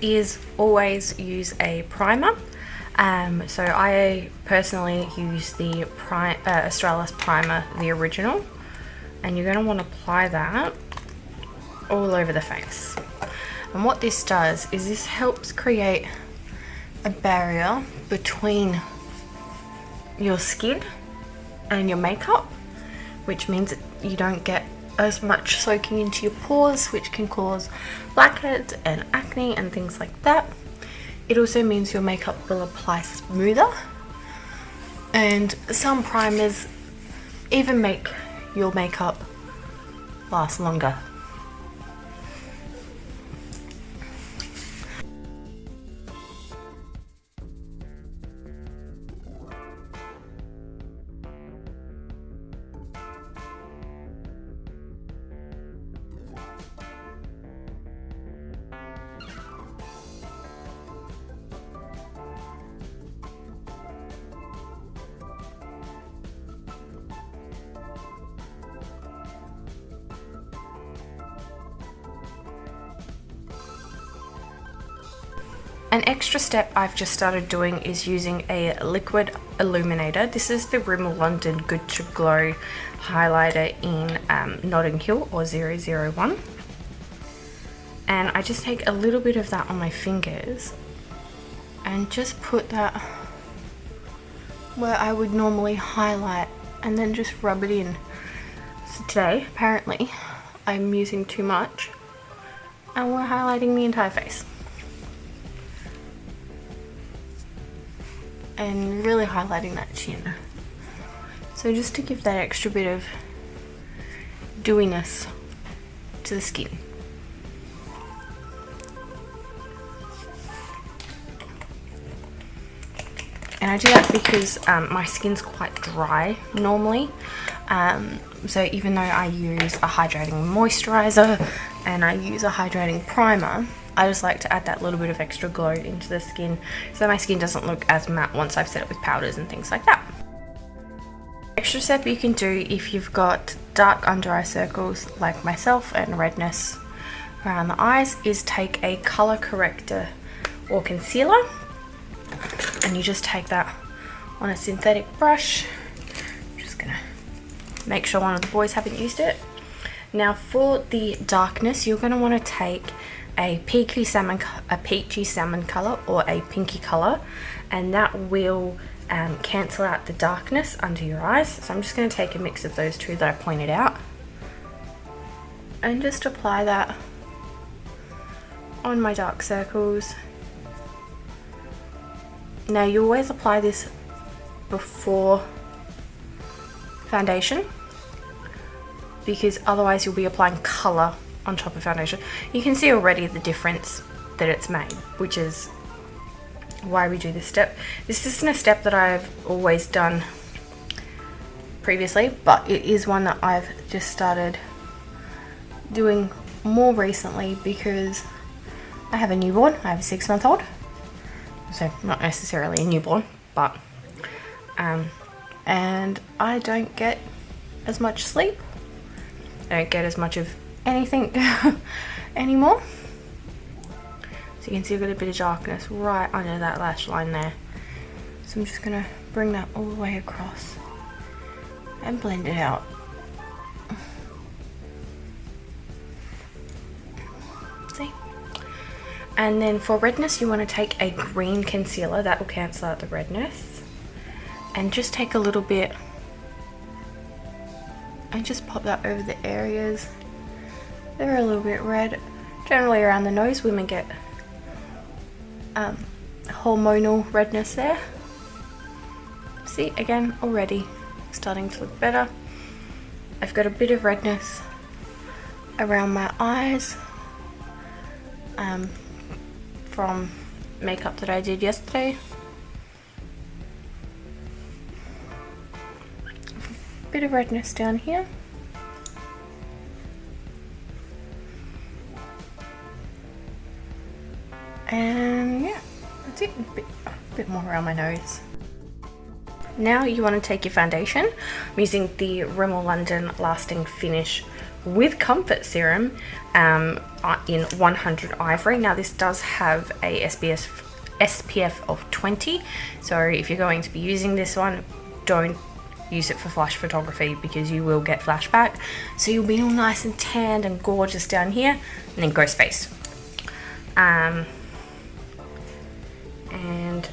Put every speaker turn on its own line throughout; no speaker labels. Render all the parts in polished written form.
is always use a primer. So I personally use the Australis primer, the original, and you're going to want to apply that all over the face. And what this does is this helps create a barrier between your skin and your makeup, which means that you don't get as much soaking into your pores, which can cause blackheads and acne and things like that. It also means your makeup will apply smoother, and some primers even make your makeup last longer. An extra step I've just started doing is using a liquid illuminator. This is the Rimmel London Good to Glow highlighter in Notting Hill or 001. And I just take a little bit of that on my fingers and just put that where I would normally highlight, and then just rub it in. So today, apparently, I'm using too much and we're highlighting the entire face. And really highlighting that chin. So just to give that extra bit of dewiness to the skin. And I do that because my skin's quite dry normally. So even though I use a hydrating moisturizer and I use a hydrating primer, I just like to add that little bit of extra glow into the skin so my skin doesn't look as matte once I've set it with powders and things like that. Extra step you can do if you've got dark under eye circles like myself and redness around the eyes is take a color corrector or concealer, and you just take that on a synthetic brush. I'm just gonna make sure one of the boys haven't used it. Now for the darkness, you're gonna want to take a peachy salmon color or a pinky color, and that will cancel out the darkness under your eyes. So I'm just going to take a mix of those two that I pointed out and just apply that on my dark circles. Now you always apply this before foundation, because otherwise you'll be applying color on top of foundation. You can see already the difference that it's made, which is why we do this step. This isn't a step that I've always done previously, but it is one that I've just started doing more recently because I have a newborn. I have a 6-month-old, so not necessarily a newborn, but and I don't get as much sleep. I don't get as much of anything anymore. So you can see I've got a bit of darkness right under that lash line there. So I'm just gonna bring that all the way across and blend it out. See? And then for redness, you want to take a green concealer that will cancel out the redness, and just take a little bit and just pop that over the areas that are a little bit red. Generally around the nose, women get hormonal redness there. See, again, already starting to look better. I've got a bit of redness around my eyes from makeup that I did yesterday. Bit of redness down here. And yeah, that's it. A bit more around my nose. Now you want to take your foundation. I'm using the Rimmel London Lasting Finish with Comfort Serum in 100 Ivory. Now this does have a SPF of 20, so if you're going to be using this one, don't use it for flash photography because you will get flashback. So you'll be all nice and tanned and gorgeous down here, and then ghost face. And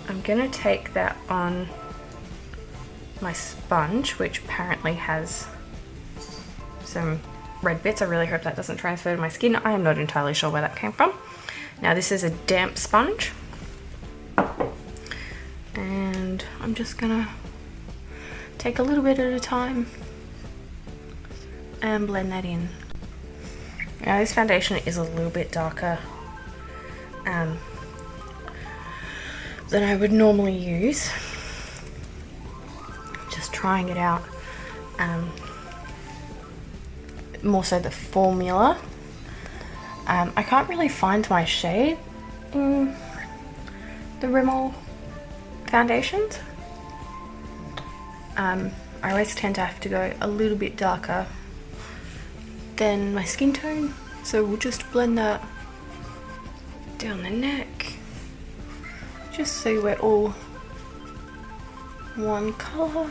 I'm gonna take that on my sponge, which apparently has some red bits. I really hope that doesn't transfer to my skin. I am not entirely sure where that came from. Now this is a damp sponge, and I'm just gonna take a little bit at a time and blend that in. Now this foundation is a little bit darker than I would normally use. Just trying it out. More so the formula. I can't really find my shade in the Rimmel foundations. I always tend to have to go a little bit darker than my skin tone, so we'll just blend that down the neck, just so we're all one colour.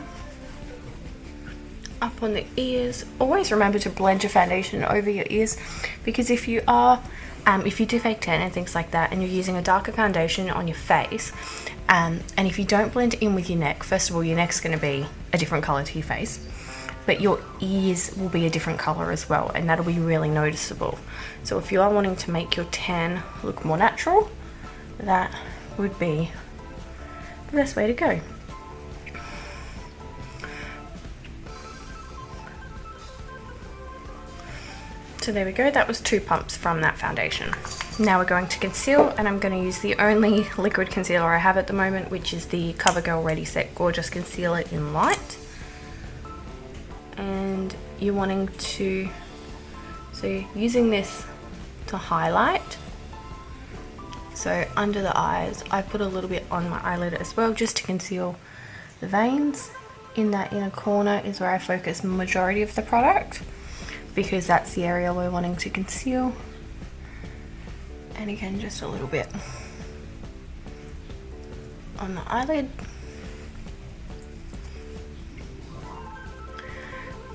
Up on the ears. Always remember to blend your foundation over your ears, because if you are if you do fake tan and things like that, and you're using a darker foundation on your face, and if you don't blend in with your neck, first of all, your neck's going to be a different colour to your face, but your ears will be a different colour as well, and that'll be really noticeable. So if you are wanting to make your tan look more natural, that would be the best way to go. So there we go, that was 2 pumps from that foundation. Now we're going to conceal, and I'm going to use the only liquid concealer I have at the moment, which is the CoverGirl Ready Set Gorgeous Concealer in Light. And you're wanting to, so using this to highlight. So under the eyes, I put a little bit on my eyelid as well, just to conceal the veins. In that inner corner is where I focus the majority of the product, because that's the area we're wanting to conceal. And again, just a little bit on the eyelid.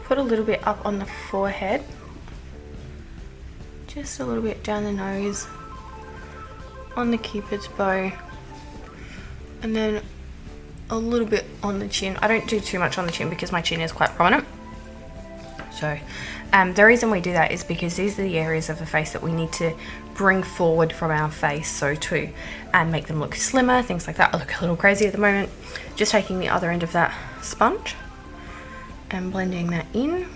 Put a little bit up on the forehead, just a little bit down the nose, on the cupid's bow, and then a little bit on the chin. I don't do too much on the chin because my chin is quite prominent. So the reason we do that is because these are the areas of the face that we need to bring forward from our face, so to make them look slimmer, things like that. I look a little crazy at the moment. Just taking the other end of that sponge and blending that in.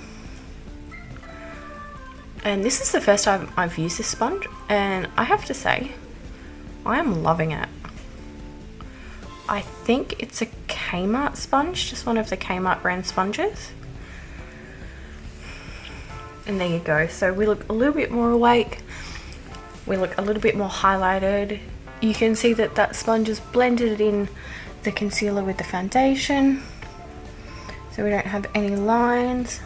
And this is the first time I've used this sponge, and I have to say, I am loving it. I think it's a Kmart sponge, just one of the Kmart brand sponges. And there you go. So we look a little bit more awake. We look a little bit more highlighted. You can see that that sponge has blended in the concealer with the foundation, so we don't have any lines.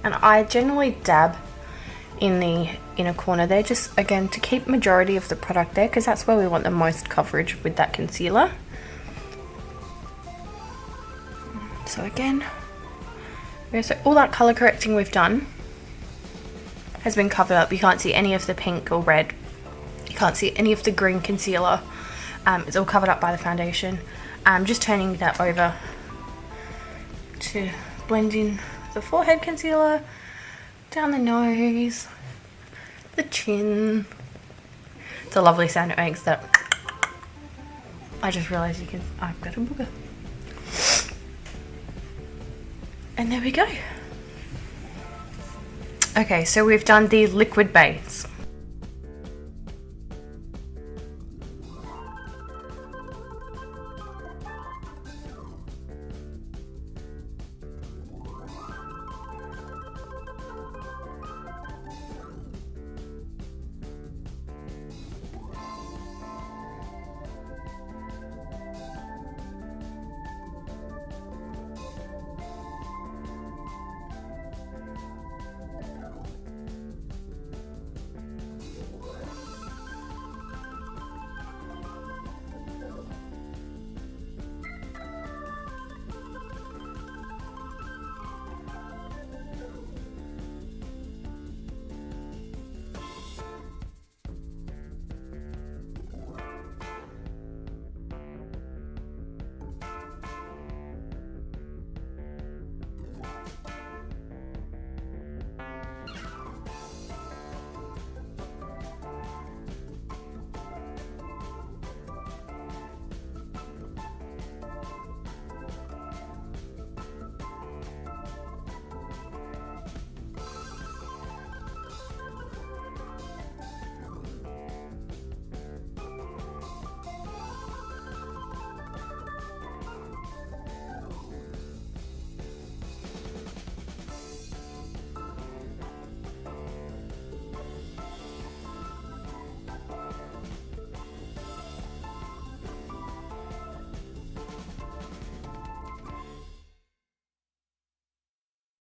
And I generally dab in the inner corner there, just again to keep majority of the product there, because that's where we want the most coverage with that concealer. So again, so all that colour correcting we've done has been covered up. You can't see any of the pink or red. You can't see any of the green concealer. It's all covered up by the foundation. I'm just turning that over to blend in the forehead concealer, down the nose, the chin. It's a lovely sound it makes, that. I just realised you can, I've got a booger. And there we go. Okay, so we've done the liquid base.